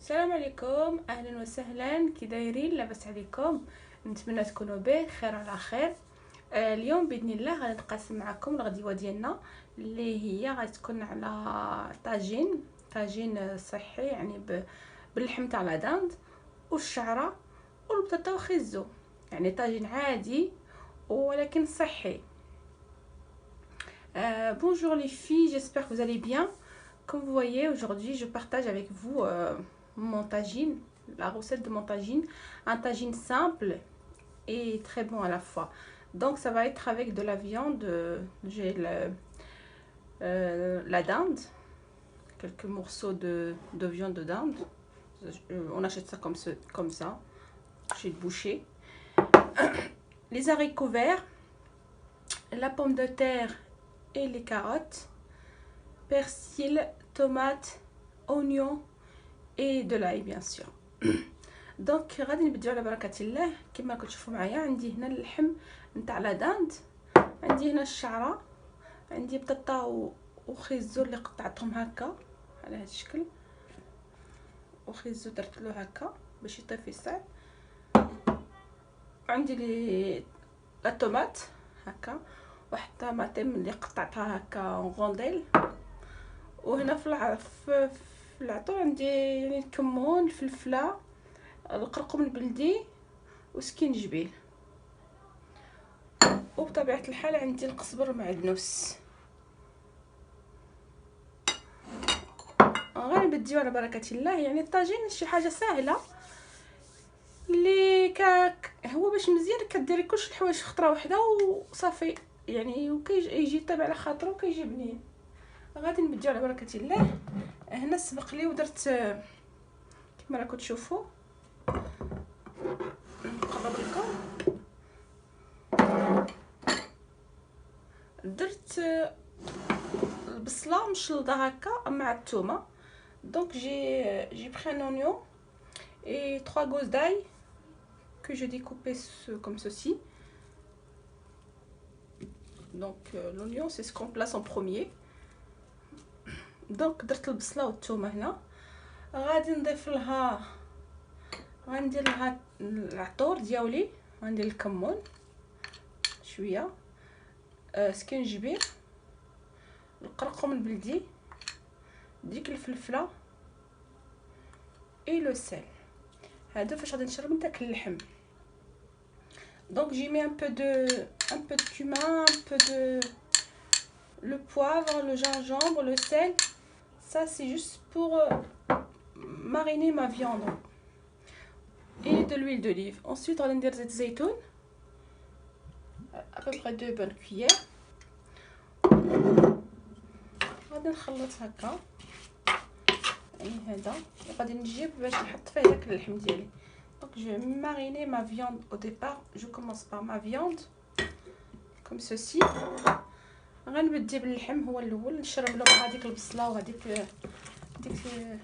السلام عليكم، اهلا وسهلا. كي دايرين؟ لاباس عليكم؟ نتمنى تكونوا بخير على خير. اليوم باذن الله غنتقاسم معكم الغديوه ديالنا اللي هي غتكون على طاجين صحي، يعني باللحم تاع لاداند والشعره والبطاطا وخيزو، يعني طاجين عادي ولكن صحي. Bonjour les filles, j'espère que vous allez bien. Comme vous voyez, aujourd'hui je partage avec vous mon tagine, la recette de mon tagine, un tagine simple et très bon à la fois. Donc ça va être avec de la viande, j'ai la dinde, quelques morceaux de viande de dinde. On achète ça comme ça chez le boucher. Les haricots verts, la pomme de terre et les carottes, persil, tomates, oignons et de l'ail bien sûr. دونك غادي نبداو على بركه الله. كما كتشوفوا معايا عندي هنا اللحم نتاع لا داند، عندي هنا الشعره، عندي بطاطا وخيزو اللي قطعتهم هكا على هذا الشكل، وخيزو درت له هكا باش يطيب يصعب. عندي لي لا طوماط هكا، واحد طماطم اللي قطعتها هكا غونديل. وهنا في العطور عندي يعني الكمون، الفلفله، القرقم البلدي وسكينجبيل، وبطبيعه الحال عندي القزبر المعدنوس. غنبديو على بركه الله. يعني الطاجين شي حاجه سهله اللي هو باش مزيان كديري كلشي الحوايج في خطره واحده وصافي، يعني وكيجي طيب على خاطرو وكيجي بنين. غادي نبديو على بركه الله. هنا سبق لي ودرت كما راكم تشوفوا، نقرب لكم، درت البصله مشلضه هكا مع الثومه. دونك j'ai pris un oignon et 3 gousses d'ail que je découpais comme ceci. Donc l'oignon c'est ce qu'on place en premier. دونك درت البصله والثومه هنا. غادي نضيف لها، غندير لها العطور ديالي، غندير الكمون شويه، سكينجبير، القرقم البلدي، ديك الفلفله اي لو سيل. هادو فاش غادي نشرب داك اللحم. Donc j'ai mis un peu de cumin, un peu de le poivre, le gingembre, le sel. Ça c'est juste pour mariner ma viande. Et de l'huile d'olive. Ensuite غادي ندير زيت زيتون à peu près 2 bonnes cuillères. غادي نخلط هكا، يعني هذا غادي نجيب باش نحط فيه داك اللحم ديالي. Donc je vais mariner ma viande au départ. Je commence par ma viande comme ceci. غنبدي باللحم هو الاول، نشرب له مع هذيك البصله وهذيك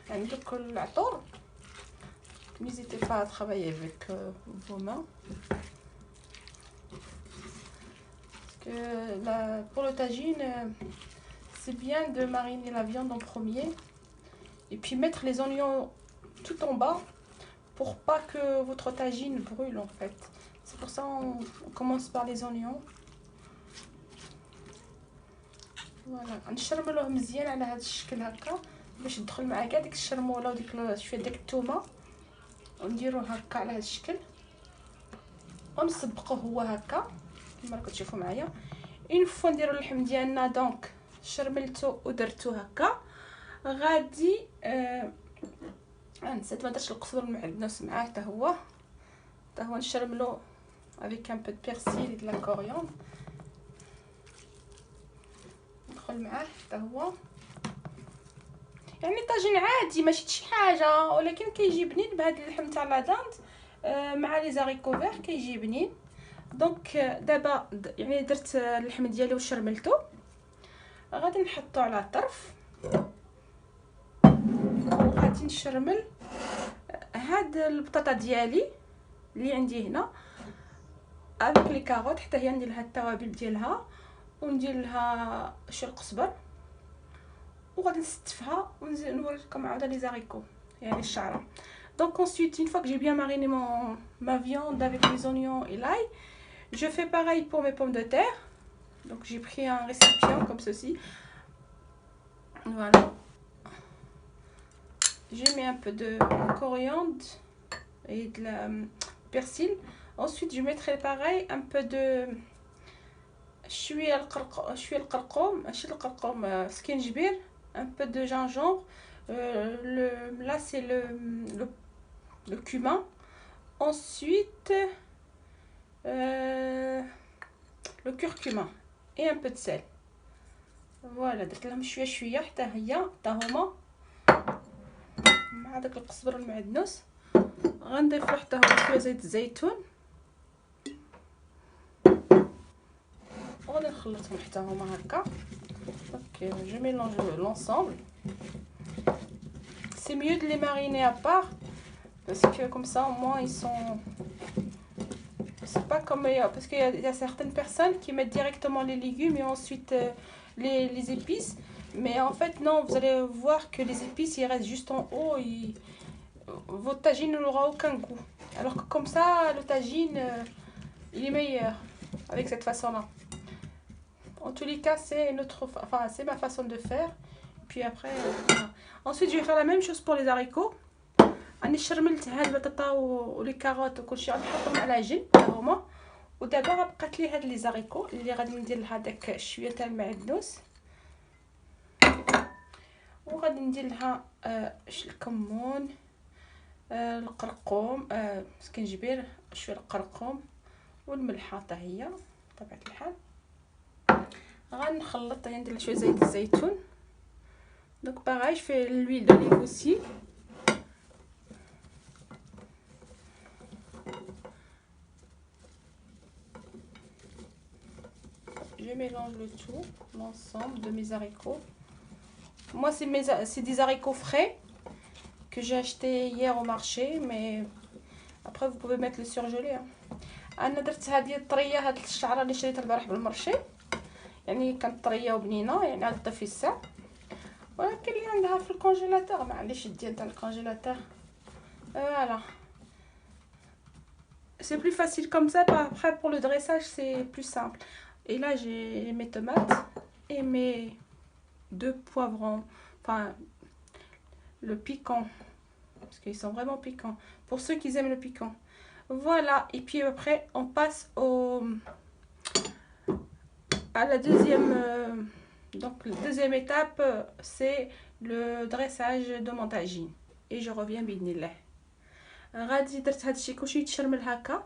يعني دوك العطور. N'hésitez pas à travailler avec vos mains. Parce que pour le tagine, c'est bien de mariner la viande en premier et puis mettre les oignons tout en bas pour pas que votre tagine brûle en fait. C'est pour ça on commence par les oignons. Voilà, نشرملوه مزيان على هذا الشكل هكا باش يدخل معاه كاع ديك الشرموله وديك شويه ديك الثومه، ونديروه هكا على هذا الشكل ونسبقوه هو هكا كما راكم تشوفوا معايا. اون فوا نديرو اللحم ديالنا دونك شرملته ودرتو هكا. غادي نسيت ما درتش القزبر المعدنوس معاه، حتى هو نشرملو avec un peu de persil et de la coriandre. ندخل معاه حتى هو، يعني طاجين عادي ماشي شي حاجه، ولكن كيجي بنين بهذا اللحم تاع لا داند مع لي زاريكو فير كيجي بنين. دونك دابا يعني درت اللحم ديالي وشرملته، غادي نحطو على الطرف وغادي نشرمل هاد البطاطا ديالي اللي عندي هنا افيك لي كاروت، حتى هي ندير لها التوابل ديالها وندير لها شي القزبر، وغادي نستفها ونوريكم عاوده لي زاريكو. et les chara. Donc ensuite, une fois que j'ai bien mariné ma viande avec les oignons et l'ail, je fais pareil pour mes pommes de terre. Donc j'ai pris un récipient comme ceci. Voilà. Je mets un peu de coriandre et de la persil. Ensuite, je mettrai pareil un peu de شويه القرقوم ماشي القرقوم سكينجبير, un peu de gingembre, là c'est le cumin. Ensuite le curcuma et un peu de sel. فوالا درت لهم شويه شويه حتى هما مع داك القزبر المعدنوس. غنضيف له حتى هو شويه زيت الزيتون وغادي نخلطهم حتى هما هكا. Donc je mélange l'ensemble. C'est mieux de les mariner à part parce que comme ça au moins ils sont, c'est pas comme parce qu'il y a certaines personnes qui mettent directement les légumes et ensuite les épices, mais en fait non, vous allez voir que les épices ils restent juste en haut et votre tagine n'aura aucun goût, alors que comme ça le tagine il est meilleur avec cette façon là. En tous les cas c'est ma façon de faire. Puis après voilà. Ensuite je vais faire la même chose pour les haricots. راني شرملت هاد البطاطا ولي كاروت وكلشي غادي نحطهم على عجين هما. ودابا بقات لي هاد لي زاريكو اللي غادي ندير لها داك شويه تاع المعدنوس وغادي ندير لها الكمون, القرقوم, سكنجبير, شويه القرقوم والملحه حتى هي بطبيعه الحال. غنخلط ندير شويه زيت الزيتون. دونك باغاي في l'huile d'olive aussi. Je mélange le tout, l'ensemble de mes haricots. Moi, c'est des haricots frais que j'ai acheté hier au marché, mais après vous pouvez mettre le surgelé. انا درت هذه الطريه, هاد الشعره اللي شريتها البارح بالمرشي, يعني كانت طريه وبنينه, يعني غادي تطيب في الساع, ولكن اللي عندها في الكونجيلاتور ما عنديش ديال تاع الكونجيلاتور. Voilà. C'est plus facile comme ça. Après pour le dressage c'est plus simple. Et là j'ai mes tomates et mes 2 poivrons, enfin le piquant, parce qu'ils sont vraiment piquants pour ceux qui aiment le piquant. Voilà, et puis après on passe à la deuxième donc la deuxième étape, c'est le dressage de mon tagine. Et je reviens باذن الله. غادي درت هادشي كلشي يتشرمل هكا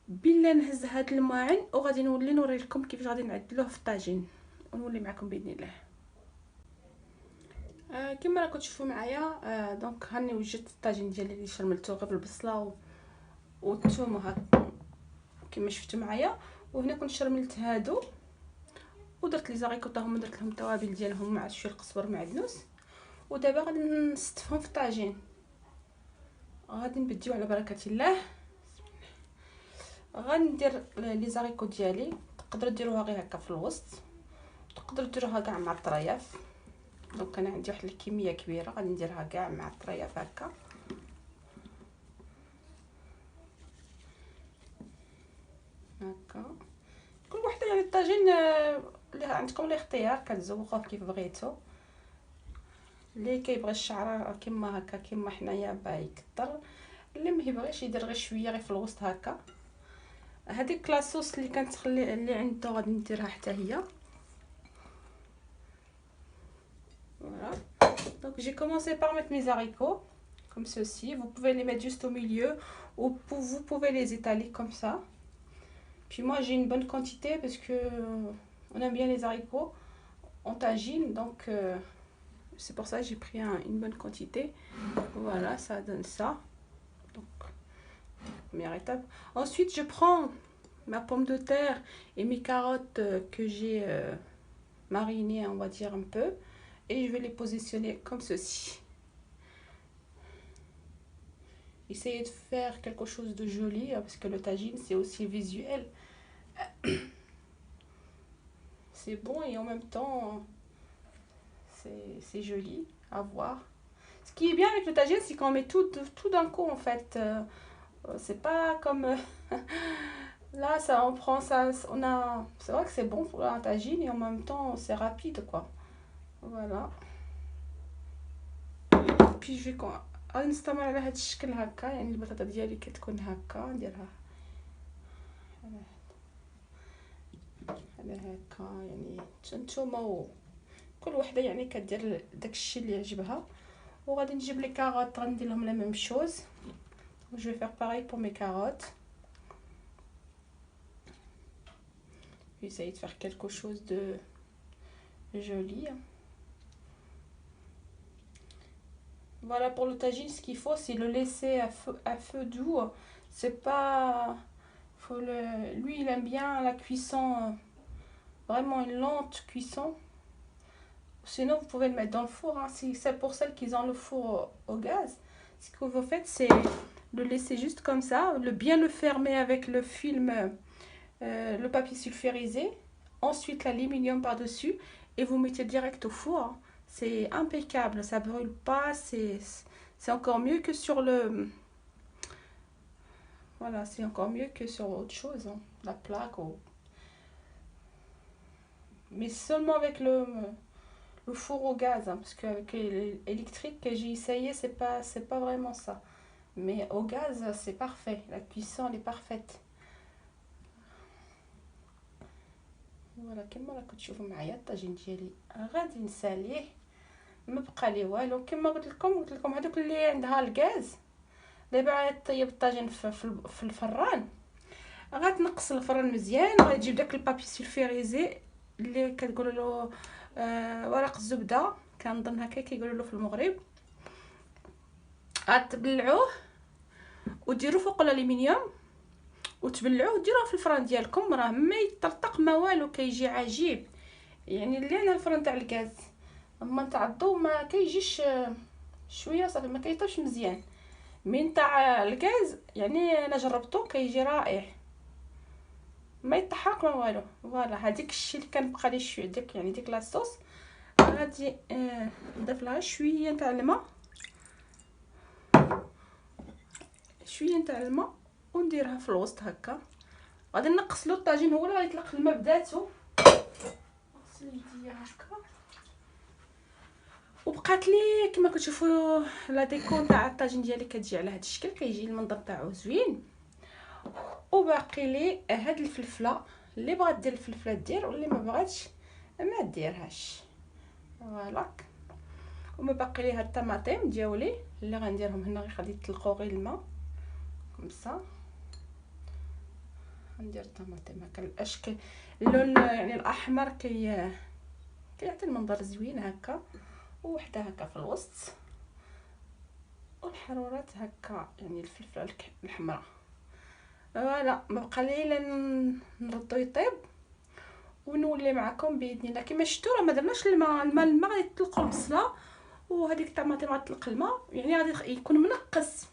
بلا نهز هاد الماعن وغادي نوري لكم كيفاش غادي نعدلوه في الطاجين ونولي معكم باذن الله. كما راكم تشوفوا معايا دونك هاني وجدت الطاجين ديالي اللي شرملته غير بالبصله والثوم هكا كما شفتوا معايا. وهنا كنت شرملت هادو ودرت لي زاريكو حتى هما درت لهم التوابل ديالهم مع شويه القزبر معدنوس. ودابا غادي نستفهم في الطاجين. غادي نبديو على بركه الله. غندير لي زاريكو ديالي, تقدروا ديروها غير هكا في الوسط, تقدروا ديروها كاع مع الطرياف. دونك انا عندي واحد الكميه كبيره غادي نديرها كاع مع الطرياف هكا. هكا كل وحده يعني الطاجين اللي عندكم الاختيار كتزوقوه كيف بغيتو. اللي كيبغي الشعره كما هكا كما حنايا باه يكثر, اللي ما يبغيش يدير غير شويه غير في الوسط هكا. هذيك لاصوص اللي كنتخلي اللي عنده غادي نديرها حتى هي. Voilà. Donc j'ai commencé par mettre mes haricots comme ceci. Vous pouvez les mettre juste au milieu ou vous pouvez les étaler comme ça. Puis moi j'ai une bonne quantité parce que on aime bien les haricots en tagine, donc c'est pour ça que j'ai pris une bonne quantité. Voilà, ça donne ça. Donc première étape. Ensuite je prends ma pomme de terre et mes carottes que j'ai marinées, on va dire un peu, et je vais les positionner comme ceci. Essayez de faire quelque chose de joli parce que le tagine c'est aussi visuel. C'est bon et en même temps c'est joli à voir. Ce qui est bien avec le tagine, c'est qu'on met tout d'un coup en fait. C'est pas comme là, ça on prend ça, on a. C'est vrai que c'est bon pour un tagine et en même temps c'est rapide quoi. Voilà. puis je vais غنستمر على هذا الشكل هكا، يعني البطاطا ديالي كتكون هكا نديرها على هكا، يعني نتوما كل وحده يعني كدير داكشي اللي يعجبها. وغادي نجيب لي كاروت غندير لهم لا ميم شوز. Je vais faire pareil pour mes carottes. Je vais essayer de faire quelque chose de joli. Voilà, pour le tagine, ce qu'il faut, c'est le laisser à feu doux. C'est pas... Lui, il aime bien la cuisson, vraiment une lente cuisson. Sinon, vous pouvez le mettre dans le four. Hein. C'est pour celles qui ont le four au gaz. Ce que vous faites, c'est le laisser juste comme ça, bien le fermer avec le film, le papier sulfurisé. Ensuite, l'aluminium par-dessus et vous mettez direct au four. C'est impeccable, ça brûle pas, c'est encore mieux que sur le... Voilà, c'est encore mieux que sur autre chose, hein, la plaque. Mais seulement avec le four au gaz, hein, parce qu'avec l'électrique que j'ai essayé, c'est pas vraiment ça. Mais au gaz, c'est parfait, la cuisson elle est parfaite. Voilà, كما راكم تشوفوا معايا الطاجين ديالي غادي نساليه، ما بقى لي والو. كما قلت لكم هذوك اللي عندها الغاز اللي باغا طيب الطاجين في الفران، غتنقص الفران مزيان، غتجيب داك البابي سولفيريزي اللي كتقولوا له ورق الزبده، كنظن هكا كيقولوا له في المغرب. غتبلعوه وديروا فوق الالومنيوم وتبلعوه وديروه في الفران ديالكم، راه ما يطرطق ما والو، كيجي عجيب. يعني اللي انا الفران تاع الغاز اما تاع الضو ما كيجيش شويه صافي، ما كيطيبش مزيان. من تاع الغاز يعني انا جربته كيجي رائع، ما يطحق ما والو. فوالا هذيك الشيء اللي كان بقى لي شويه ديك يعني ديك لاصوص، غادي نضيف لها شويه تاع الماء، شويه تاع الماء ونديرها في الوسط هكا. غادي نقص له الطاجين، هو اللي غيطلق الماء بداتو. نغسل يديا هكا وبقات لي كما كتشوفوا لا ديكور تاع الطاجين ديالي كتجي على هذا الشكل، كيجي المنظر تاعو زوين. وباقي لي هاد الفلفله، اللي بغات دير الفلفله دير واللي ما بغاتش ما ديرهاش. فوالا، وما باقي لي هاد الطماطم ديالي اللي غنديرهم هنا، غادي يطلقوا غير الماء كمسا. ندير الطماطم هكا الاشكال، اللون يعني الاحمر كيعطي المنظر زوين هكا، وحده هكا في الوسط، والحرورات هكا يعني الفلفله الحمراء. فوالا، بقى لي الا نردو يطيب ونولي معكم باذن الله. كما شفتوا راه ما درناش الماء غادي تطلقوا البصله وهذيك الطماطم غتطلق الماء، يعني غادي يكون منقص.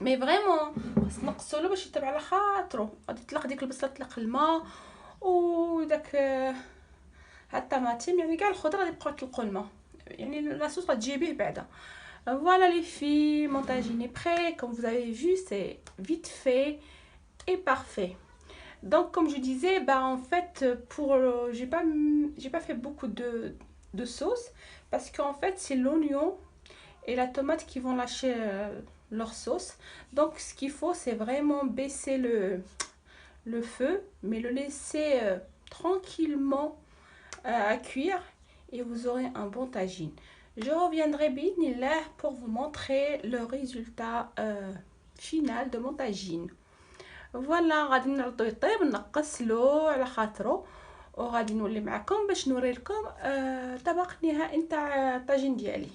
مي فريمون خص نقصوا له باش يطيب على خاطرو، غادي تطلق ديك البصله تطلق الماء، وداك هاد الطماطم يعني كاع الخضر غادي يبقاو يطلقوا الماء، يعني لاصوص غتجيبيه بعدا. Voilà les filles, mon tagine est prêt. Comme vous avez vu, c'est vite fait et parfait. Donc comme je disais, bah en fait pour j'ai pas fait beaucoup de sauce, parce qu'en fait c'est l'oignon et la tomate qui vont lâcher leur sauce. Donc ce qu'il faut, c'est vraiment baisser le feu, mais le laisser tranquillement à cuire, et vous aurez un bon tagine. Je reviendrai bismillah pour vous montrer le résultat final de mon tagine. Voilà, غادي نردو يطيب، نقصلو على خاطرو، وغادي نولي معكم باش نوري لكم طبق نهائي نتاع الطاجين ديالي.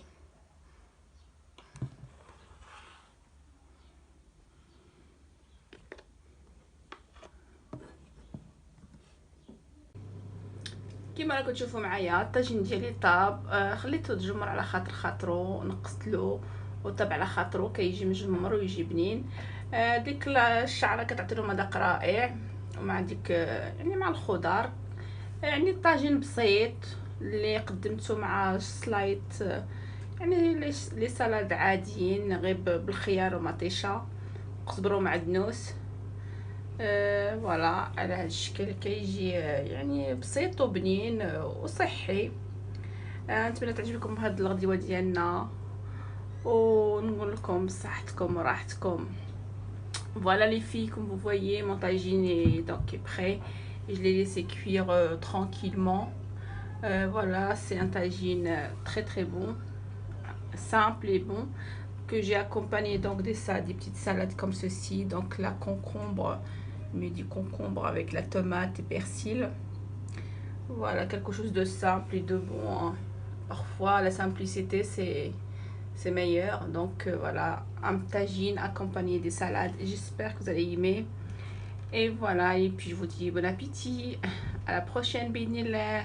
كما راكم تشوفوا معايا الطاجين ديالي طاب، خليته تجمر على خاطرو، نقصت له وطاب على خاطرو، كيجي مجمر ويجي بنين. ديك الشعره كتعطي له مذاق رائع، ومع ديك يعني مع الخضر، يعني الطاجين بسيط اللي قدمته مع سلايط يعني لي سالاد عاديين غير بالخيار ومطيشه وقزبر ومعدنوس. فوالا على هذا الشكل كيجي يعني بسيط وبنين وصحي. نتمنى تعجبكم هاد الغديوه ديالنا، ونقول لكم بصحتكم وراحتكم. Voilà les filles, comme vous voyez, mon tagine est donc est prêt. Je l'ai laissé cuire tranquillement. Voilà, c'est un tagine très très bon, simple et bon, que j'ai accompagné donc des petites salades comme ceci. Donc la concombre, mais du concombre avec la tomate et persil. Voilà, quelque chose de simple et de bon, hein. Parfois la simplicité c'est meilleur. Donc voilà, un tagine accompagné des salades. J'espère que vous allez aimer. Et voilà, et puis je vous dis bon appétit. À la prochaine, bénillah.